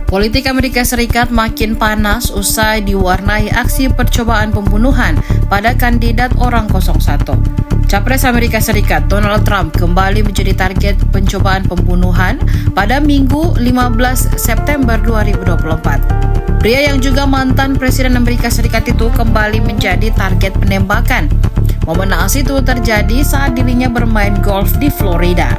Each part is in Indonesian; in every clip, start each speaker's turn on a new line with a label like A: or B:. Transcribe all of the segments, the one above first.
A: Politik Amerika Serikat makin panas usai diwarnai aksi percobaan pembunuhan pada kandidat orang 01. Capres Amerika Serikat Donald Trump kembali menjadi target pencobaan pembunuhan pada Minggu 15 September 2024. Pria yang juga mantan Presiden Amerika Serikat itu kembali menjadi target penembakan. Momen naas itu terjadi saat dirinya bermain golf di Florida.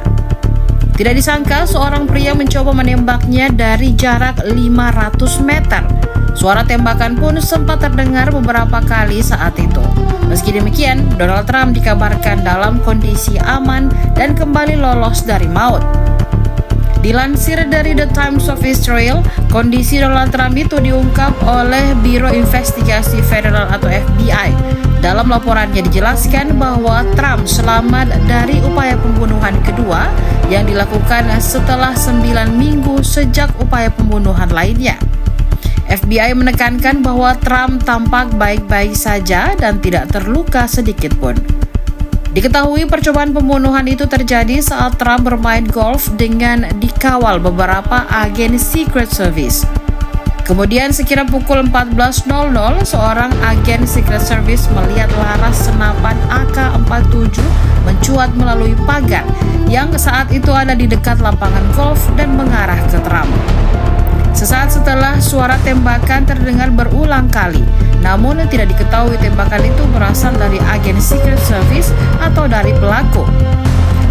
A: Tidak disangka seorang pria mencoba menembaknya dari jarak 500 meter. Suara tembakan pun sempat terdengar beberapa kali saat itu. Meski demikian, Donald Trump dikabarkan dalam kondisi aman dan kembali lolos dari maut. Dilansir dari The Times of Israel, kondisi Donald Trump itu diungkap oleh Biro Investigasi Federal atau FBI. Dalam laporannya dijelaskan bahwa Trump selamat dari upaya pembunuhan kedua yang dilakukan setelah 9 minggu sejak upaya pembunuhan lainnya. FBI menekankan bahwa Trump tampak baik-baik saja dan tidak terluka sedikit pun. Diketahui percobaan pembunuhan itu terjadi saat Trump bermain golf dengan dikawal beberapa agen Secret Service. Kemudian sekira pukul 14.00, seorang agen Secret Service melihat laras senapan AK-47 mencuat melalui pagar yang saat itu ada di dekat lapangan golf dan mengarah ke Trump. Sesaat setelah, suara tembakan terdengar berulang kali, namun tidak diketahui tembakan itu berasal dari agen Secret Service atau dari pelaku.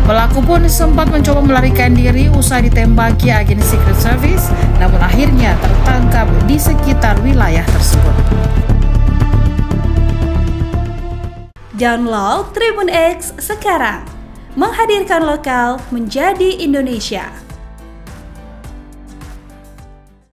A: Pelaku pun sempat mencoba melarikan diri usai ditembaki agen Secret Service, namun akhirnya tertangkap di sekitar wilayah tersebut.
B: Download Tribun X sekarang, menghadirkan lokal menjadi Indonesia.